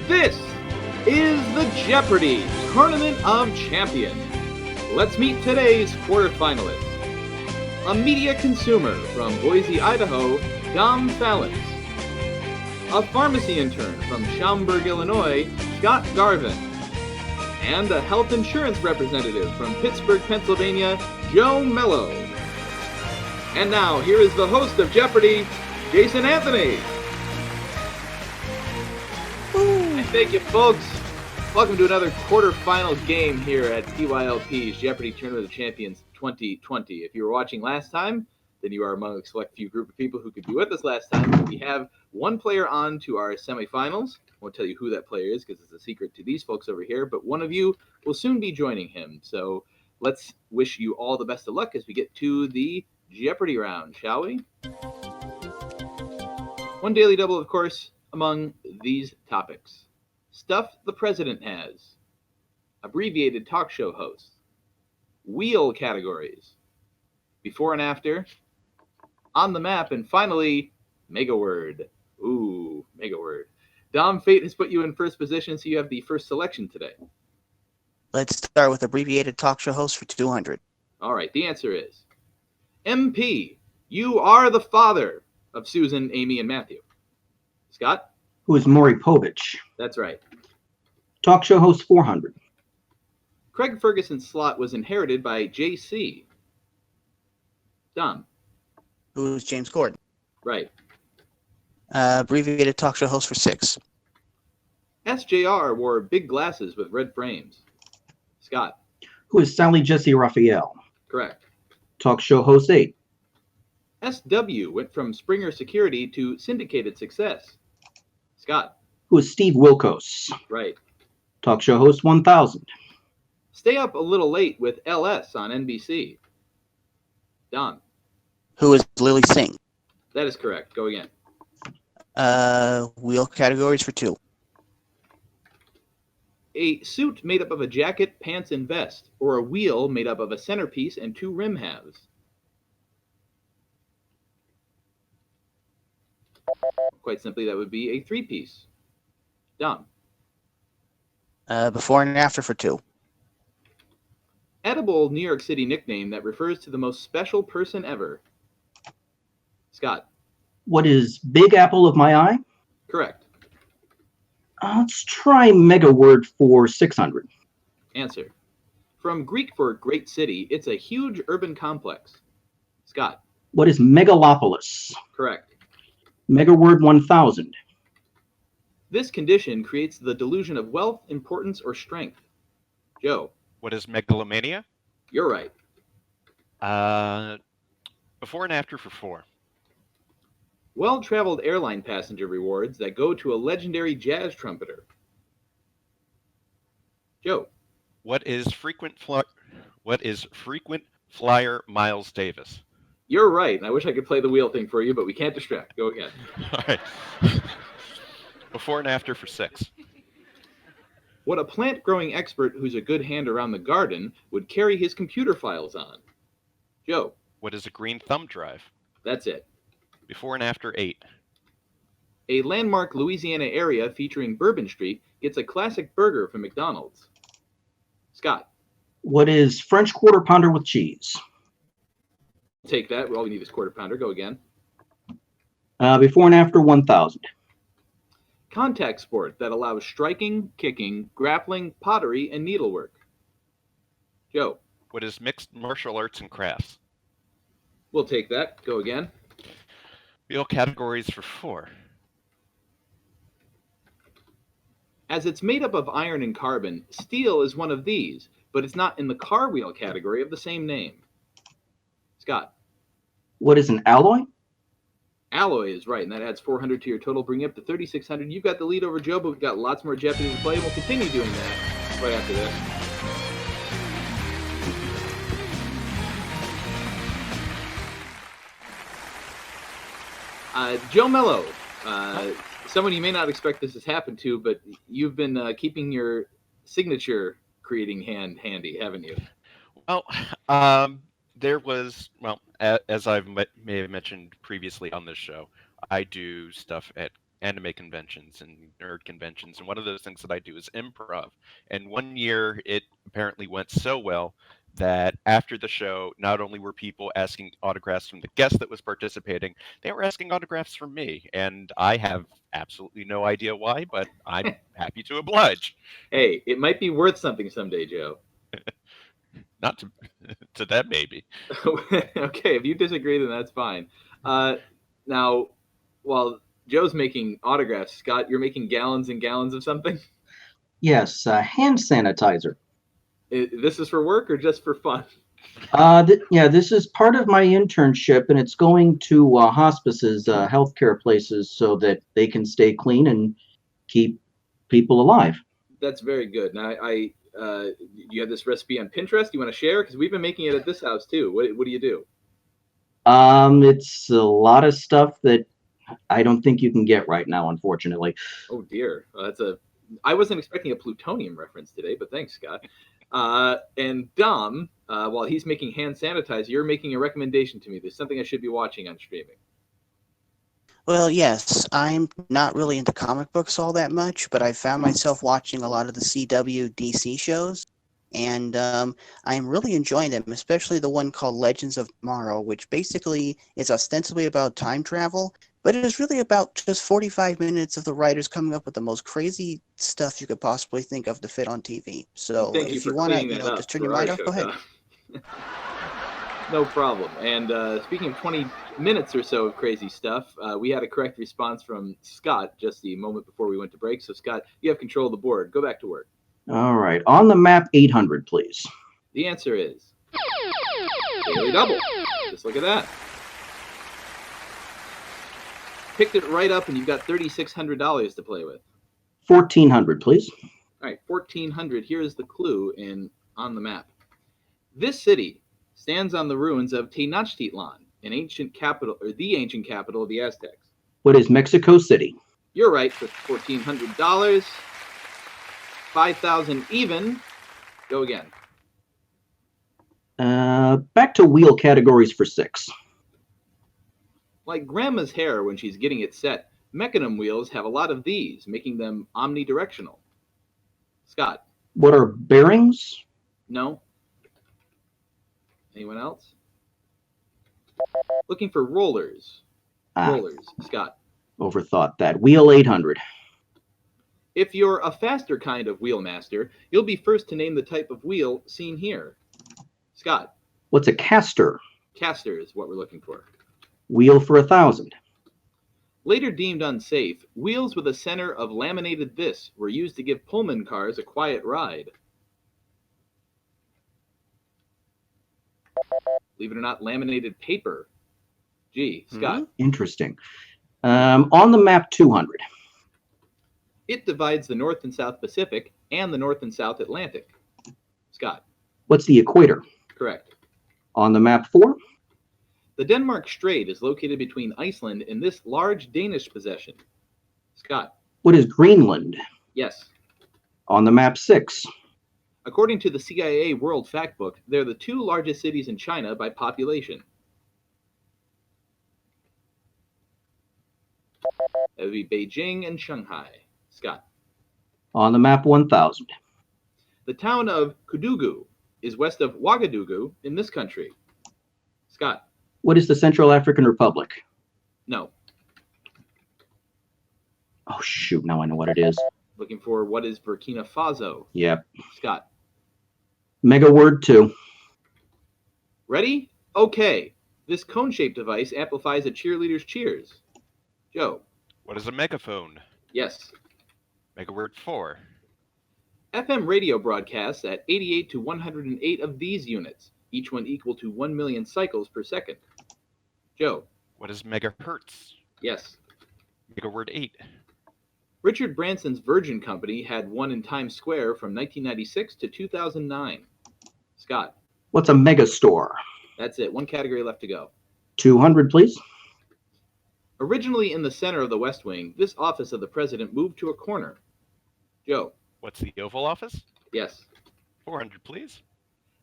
This is the Jeopardy! Tournament of Champions. Let's meet today's quarterfinalists. A media consumer from Boise, Idaho, Dom Fallons. A pharmacy intern from Schaumburg, Illinois, Scott Garvin. And a health insurance representative from Pittsburgh, Pennsylvania, Joe Mello. And now, here is the host of Jeopardy, Jason Anthony. And thank you, folks. Welcome to another quarterfinal game here at TYLP's Jeopardy Tournament of Champions 2020. If you were watching last time, then you are among a select few group of people who could be with us last time. We have one player on to our semifinals. I won't tell you who that player is because it's a secret to these folks over here, but one of you will soon be joining him. So let's wish you all the best of luck as we get to the Jeopardy round, shall we? One daily double, of course, among these topics. Stuff the president has. Abbreviated talk show hosts. Wheel categories. Before and after. On the map. And finally, mega word. Ooh, mega word. Dom, fate has put you in first position, so you have the first selection today. Let's start with abbreviated talk show host for 200. All right, the answer is MP, you are the father of Susan, Amy, and Matthew. Scott? Who is Maury Povich? That's right. Talk show host 400. Craig Ferguson's slot was inherited by JC. Dom? Who is James Gordon? Right. Abbreviated talk show host for 6. SJR wore big glasses with red frames. Scott? Who is Sally Jesse Raphael? Correct. Talk show host 8. SW went from Springer Security to Syndicated Success. Scott? Who is Steve Wilkos? Right. Talk show host 1000. Stay up a little late with LS on NBC. Don? Who is Lily Singh? That is correct. Go again. Wheel categories for 2. A suit made up of a jacket, pants, and vest, or a wheel made up of a centerpiece and 2 rim halves. Quite simply, that would be a 3-piece. Dom? Before and after for 2. Edible New York City nickname that refers to the most special person ever. Scott? What is Big Apple of my eye? Correct. Let's try mega word for 600. Answer. From Greek for great city, it's a huge urban complex. Scott? What is megalopolis? Correct. Mega word 1000. This condition creates the delusion of wealth, importance, or strength. Joe? What is megalomania? You're right. Before and after for 4. Well-traveled airline passenger rewards that go to a legendary jazz trumpeter. Joe? What is frequent flyer Miles Davis? You're right, and I wish I could play the wheel thing for you, but we can't distract. Go again. All right. Before and after for 6. What a plant-growing expert who's a good hand around the garden would carry his computer files on. Joe? What is a green thumb drive? That's it. Before and after 8. A landmark Louisiana area featuring Bourbon Street gets a classic burger from McDonald's. Scott? What is French quarter pounder with cheese? Take that. All we need is quarter pounder. Go again. Before and after 1000. Contact sport that allows striking, kicking, grappling, pottery, and needlework. Joe? What is mixed martial arts and crafts? We'll take that. Go again. Wheel categories for 4. As it's made up of iron and carbon, steel is one of these, but it's not in the car wheel category of the same name. Scott? What is an alloy? Alloy is right, and that adds 400 to your total, bringing you up to 3,600. You've got the lead over Joe, but we've got lots more Jeopardy to play, and we'll continue doing that right after this. Joe Mello, someone you may not expect this has happened to, but you've been keeping your signature creating hand handy, haven't you? Well, there was, as I may have mentioned previously on this show, I do stuff at anime conventions and nerd conventions, and one of those things that I do is improv. And one year it apparently went so well that after the show, not only were people asking autographs from the guest that was participating, they were asking autographs from me. And I have absolutely no idea why, but I'm happy to oblige. Hey, it might be worth something someday, Joe. Not to to that baby. Okay, if you disagree, then that's fine. Now, while Joe's making autographs, Scott, you're making gallons and gallons of something? Yes, hand sanitizer. This is for work or just for fun? Yeah, this is part of my internship, and it's going to hospices, healthcare places, so that they can stay clean and keep people alive. That's very good. Now, you have this recipe on Pinterest. You want to share? Because we've been making it at this house too. What do you do? It's a lot of stuff that I don't think you can get right now, unfortunately. Oh dear, I wasn't expecting a plutonium reference today, but thanks, Scott. And Dom, while he's making hand sanitizer, you're making a recommendation to me. There's something I should be watching on streaming. Well, yes, I'm not really into comic books all that much, but I found myself watching a lot of the CW DC shows, and I'm really enjoying them, especially the one called Legends of Tomorrow, which basically is ostensibly about time travel, but it is really about just 45 minutes of the writers coming up with the most crazy stuff you could possibly think of to fit on TV. So Thank you if for you want to, cleaning that up just turn for your our mind off, show, go ahead. Dom. No problem. And speaking of 20 minutes or so of crazy stuff, we had a correct response from Scott just the moment before we went to break. So, Scott, you have control of the board. Go back to work. All right, on the map, 800, please. The answer is Daily Double. Just look at that. Picked it right up, and you've got $3,600 to play with. 1400, please. All right, 1400. Here's the clue on the map. This city stands on the ruins of Tenochtitlan, the ancient capital of the Aztecs. What is Mexico City? You're right for $1,400. 5,000 even. Go again. Back to wheel categories for 6. Like grandma's hair when she's getting it set, mechanism wheels have a lot of these, making them omnidirectional. Scott? What are bearings? No? Anyone else? Looking for rollers. Rollers. Scott? Overthought that. Wheel 800. If you're a faster kind of wheelmaster, you'll be first to name the type of wheel seen here. Scott? What's a caster? Caster is what we're looking for. Wheel for 1,000. Later deemed unsafe, wheels with a center of laminated this were used to give Pullman cars a quiet ride. Believe it or not, laminated paper. Gee, Scott. Interesting. On the map, 200. It divides the North and South Pacific and the North and South Atlantic. Scott. What's the equator? Correct. On the map, 4. The Denmark Strait is located between Iceland and this large Danish possession. Scott. What is Greenland? Yes. On the map, 6. According to the CIA World Factbook, they're the 2 largest cities in China by population. That would be Beijing and Shanghai. Scott. On the map, 1,000. The town of Kudugu is west of Ouagadougou in this country. Scott. What is the Central African Republic? No. Oh, shoot. Now I know what it is. Looking for what is Burkina Faso. Yep. Scott. Mega word 2. Ready? Okay. This cone-shaped device amplifies a cheerleader's cheers. Joe. What is a megaphone? Yes. Mega word 4. FM radio broadcasts at 88 to 108 of these units, each one equal to 1 million cycles per second. Joe. What is megahertz? Yes. Mega word 8. Richard Branson's Virgin Company had one in Times Square from 1996 to 2009. Scott. What's a mega store? That's it. One category left to go. 200, please. Originally in the center of the West Wing, this office of the president moved to a corner. Joe. What's the Oval Office? Yes. 400, please.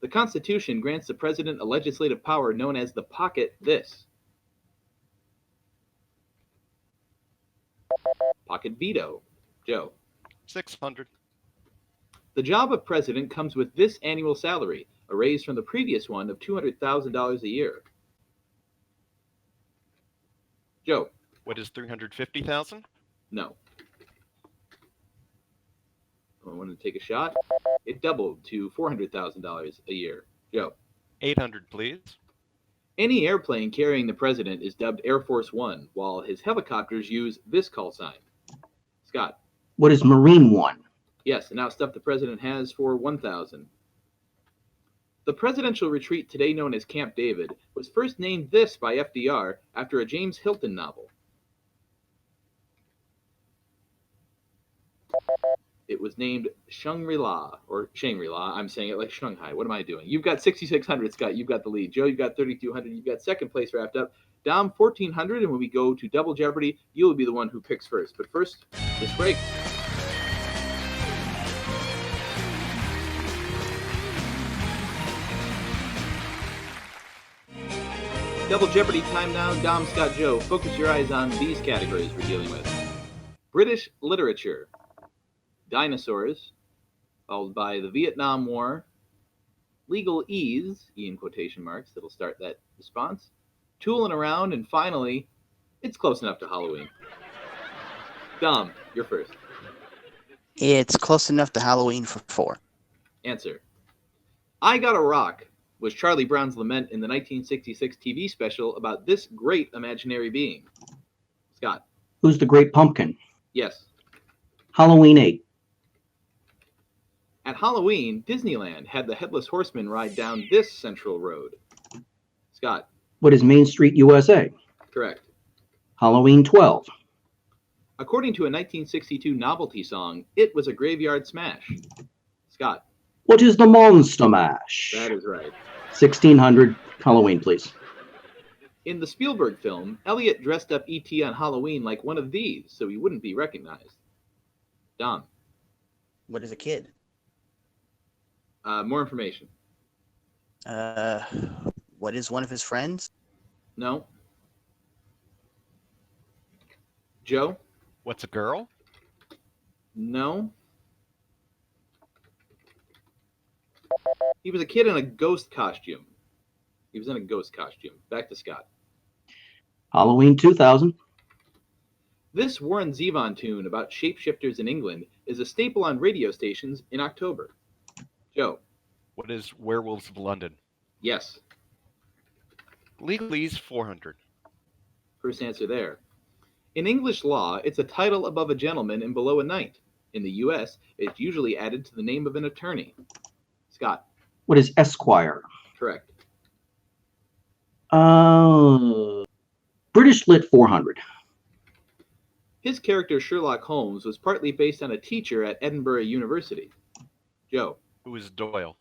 The Constitution grants the president a legislative power known as the pocket this. Pocket veto. Joe. 600. The job of president comes with this annual salary, a raise from the previous one of $200,000 a year. Joe. What is 350,000? No. I want to take a shot. It doubled to $400,000 a year. Joe. 800, please. Any airplane carrying the president is dubbed Air Force One, while his helicopters use this call sign. Scott. What is Marine One? Yes, and now stuff the president has for 1,000. The presidential retreat, today known as Camp David, was first named this by FDR after a James Hilton novel. It was named Shangri-La, or Shangri-La. I'm saying it like Shanghai. What am I doing? You've got 6,600, Scott. You've got the lead. Joe, you've got 3,200. You've got second place wrapped up. Dom, 1,400. And when we go to Double Jeopardy, you will be the one who picks first. But first, this break. Double Jeopardy time now. Dom, Scott, Joe, focus your eyes on these categories we're dealing with. British literature. Dinosaurs, followed by the Vietnam War, legal ease, E in quotation marks, that'll start that response, tooling around, and finally, it's close enough to Halloween. Dom, you're first. It's close enough to Halloween for 4. Answer. I Got a Rock was Charlie Brown's lament in the 1966 TV special about this great imaginary being. Scott. Who's the Great Pumpkin? Yes. Halloween 8. At Halloween, Disneyland had the Headless Horseman ride down this central road. Scott. What is Main Street, USA? Correct. Halloween 12. According to a 1962 novelty song, it was a graveyard smash. Scott. What is the Monster Mash? That is right. 1,600. Halloween, please. In the Spielberg film, Elliot dressed up E.T. on Halloween like one of these, so he wouldn't be recognized. Dom. What is a kid? More information. What is one of his friends? No. Joe? What's a girl? No. He was a kid in a ghost costume. He was in a ghost costume. Back to Scott. Halloween 2000. This Warren Zevon tune about shapeshifters in England is a staple on radio stations in October. Joe. What is Werewolves of London? Yes. Legalese 400. First answer there. In English law, it's a title above a gentleman and below a knight. In the U.S., it's usually added to the name of an attorney. Scott. What is Esquire? Correct. British Lit 400. His character Sherlock Holmes was partly based on a teacher at Edinburgh University. Joe. Who is Doyle?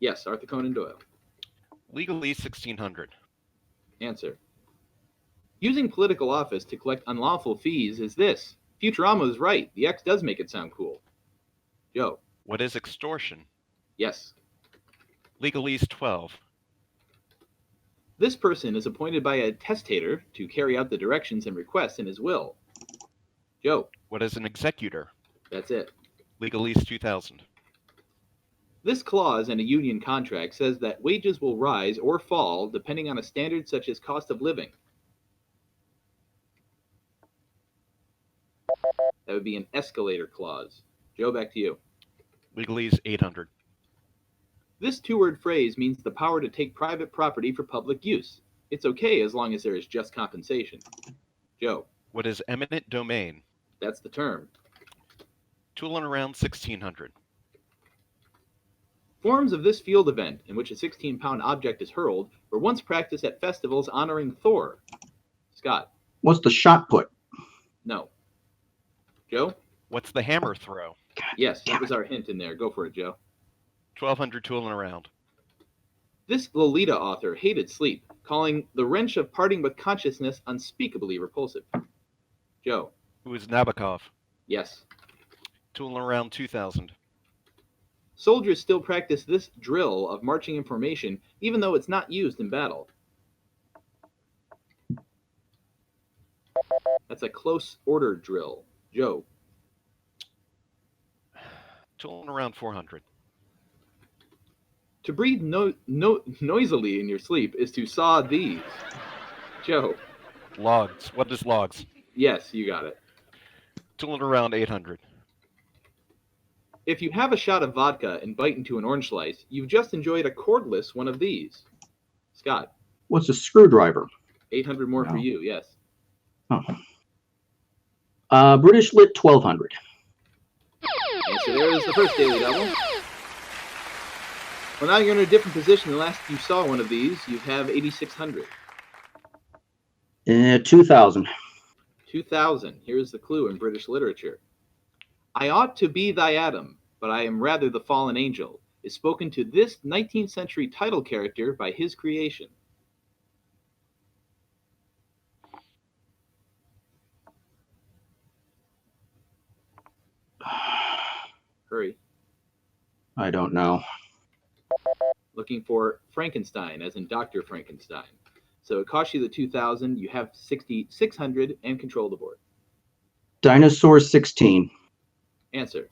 Yes, Arthur Conan Doyle. Legalese 1,600. Answer. Using political office to collect unlawful fees is this. Futurama is right. The X does make it sound cool. Joe. What is extortion? Yes. Legalese 12. This person is appointed by a testator to carry out the directions and requests in his will. Joe. What is an executor? That's it. Legalese 2,000. This clause in a union contract says that wages will rise or fall depending on a standard such as cost of living. That would be an escalator clause. Joe, back to you. Legalese 800. This two-word phrase means the power to take private property for public use. It's okay as long as there is just compensation. Joe. What is eminent domain? That's the term. Tooling around 1,600. Forms of this field event, in which a 16-pound object is hurled, were once practiced at festivals honoring Thor. Scott. What's the shot put? No. Joe? What's the hammer throw? Yes, that was our hint in there. Go for it, Joe. 1,200 tooling around. This Lolita author hated sleep, calling the wrench of parting with consciousness unspeakably repulsive. Joe. Who is Nabokov? Yes. Tooling around 2,000. Soldiers still practice this drill of marching in formation, even though it's not used in battle. That's a close order drill. Joe. Tooling around 400. To breathe noisily in your sleep is to saw these. Joe. Logs. What is logs? Yes, you got it. Tooling around 800. If you have a shot of vodka and bite into an orange slice, you've just enjoyed a cordless one of these. Scott. What's a screwdriver? 800 more for No. you, yes. British lit 1200. Answer there is the first daily double. Well, now you're in a different position than last you saw one of these. You have 8,600. 2000. 2000. Here's the clue in British literature. I ought to be thy Adam, but I am rather the fallen angel, is spoken to this 19th century title character by his creation. Hurry. I don't know. Looking for Frankenstein, as in Dr. Frankenstein. So it costs you the 2000, you have 6,600, and control the board. Dinosaur 16. Answer.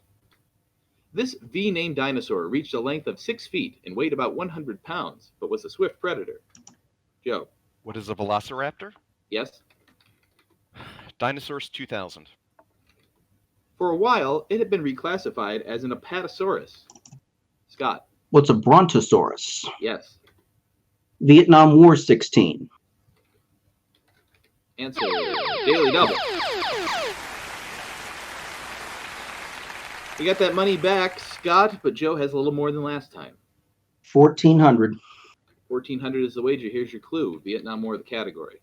This V-named dinosaur reached a length of 6 feet and weighed about 100 pounds, but was a swift predator. Joe. What is a velociraptor? Yes? Dinosaurs 2000. For a while, it had been reclassified as an Apatosaurus. Scott. What's a brontosaurus? Yes. Vietnam War 16. Answer. Daily double. You got that money back, Scott, but Joe has a little more than last time. 1400. 1400 is the wager. Here's your clue. Vietnam War, the category.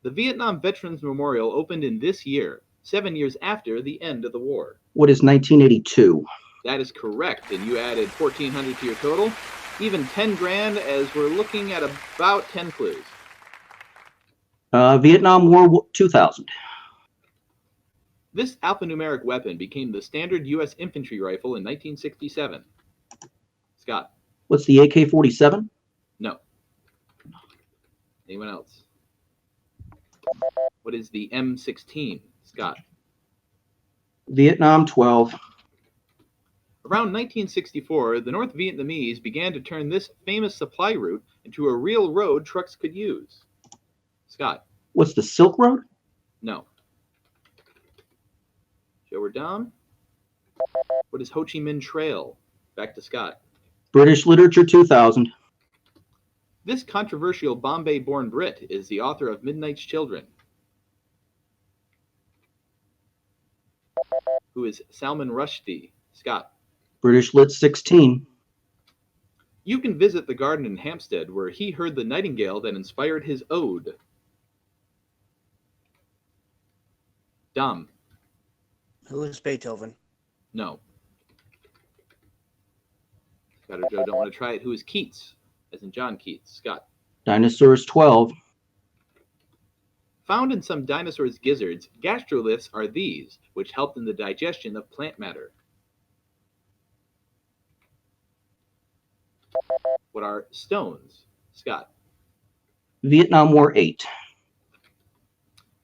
The Vietnam Veterans Memorial opened in this year, 7 years after the end of the war. What is 1982? That is correct, and you added 1400 to your total. Even 10 grand, as we're looking at about 10 clues. Vietnam War 2000. This alphanumeric weapon became the standard U.S. infantry rifle in 1967. Scott. What's the AK-47? No. Anyone else? What is the M16? Scott. Vietnam 12. Around 1964, the North Vietnamese began to turn this famous supply route into a real road trucks could use. Scott. What's the Silk Road? No. Joe or Dom? What is Ho Chi Minh Trail? Back to Scott. British Literature 2000. This controversial Bombay-born Brit is the author of Midnight's Children. Who is Salman Rushdie? Scott. British Lit 16. You can visit the garden in Hampstead where he heard the nightingale that inspired his ode. Dom. Who is Beethoven? No. Scott or Joe don't want to try it. Who is Keats? As in John Keats. Scott. Dinosaurs 12. Found in some dinosaurs' gizzards, gastroliths are these, which help in the digestion of plant matter. What are stones? Scott. Vietnam War 8.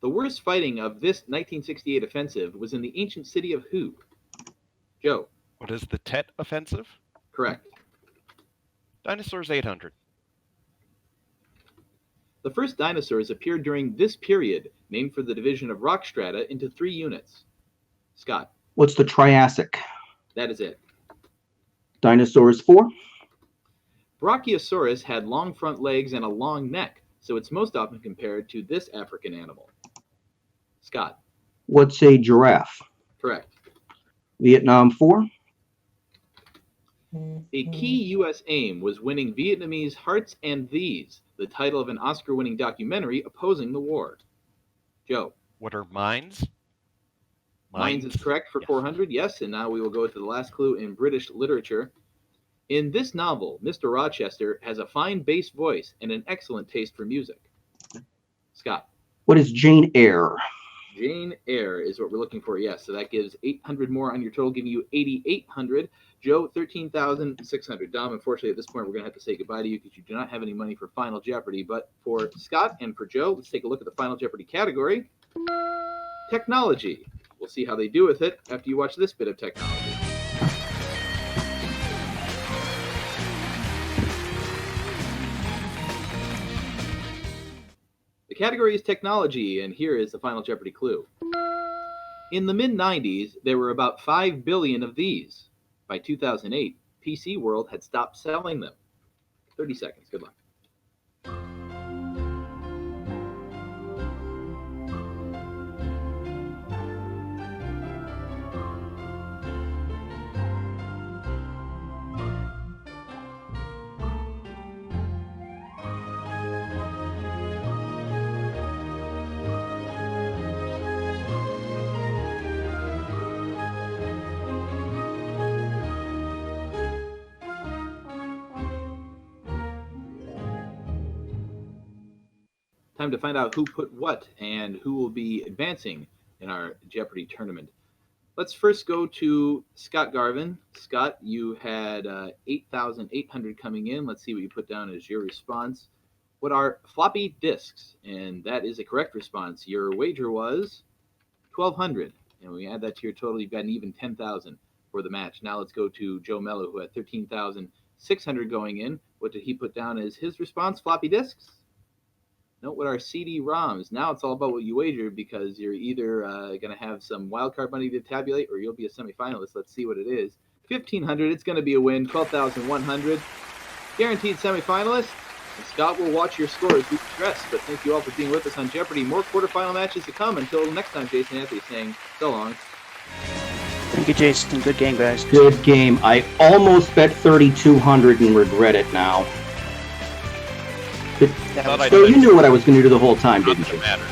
The worst fighting of this 1968 offensive was in the ancient city of who? Joe. What is the Tet Offensive? Correct. Dinosaurs 800. The first dinosaurs appeared during this period, named for the division of rock strata into 3 units. Scott. What's the Triassic? That is it. Dinosaurs 4. Brachiosaurus had long front legs and a long neck, so it's most often compared to this African animal. Scott. What's a giraffe? Correct. Vietnam 4. A key U.S. aim was winning Vietnamese hearts and these, the title of an Oscar-winning documentary opposing the war. Joe. What are mines? Mines is correct for Yes. 400, yes, and now we will go to the last clue in British literature. In this novel, Mr. Rochester has a fine bass voice and an excellent taste for music. Scott. What is Jane Eyre? Jane Eyre is what we're looking for, yes. So that gives 800 more on your total, giving you 8,800. Joe, 13,600. Dom, unfortunately, at this point, we're going to have to say goodbye to you because you do not have any money for Final Jeopardy. But for Scott and for Joe, let's take a look at the Final Jeopardy category. Technology. We'll see how they do with it after you watch this bit of technology. The category is technology, and here is the final Jeopardy clue. In the mid-90s, there were about 5 billion of these. By 2008, PC World had stopped selling them. 30 seconds. Good luck. Time to find out who put what and who will be advancing in our Jeopardy tournament. Let's first go to Scott Garvin. Scott, you had 8,800 coming in. Let's see what you put down as your response. What are floppy disks? And that is a correct response. Your wager was 1,200. And when we add that to your total, you've got an even 10,000 for the match. Now let's go to Joe Mello, who had 13,600 going in. What did he put down as his response? Floppy disks? Note what our CD-ROMs. Now it's all about what you wager, because you're either going to have some wildcard money to tabulate or you'll be a semifinalist. Let's see what it is. 1,500. It's going to be a win. 12,100. Guaranteed semifinalist. And Scott will watch your score as we progress. But thank you all for being with us on Jeopardy. More quarterfinal matches to come. Until next time, Jason Anthony saying so long. Thank you, Jason. Good game, guys. Good game. I almost bet 3,200 and regret it now. So you knew what I was going to do the whole time, Not didn't that you? it matters.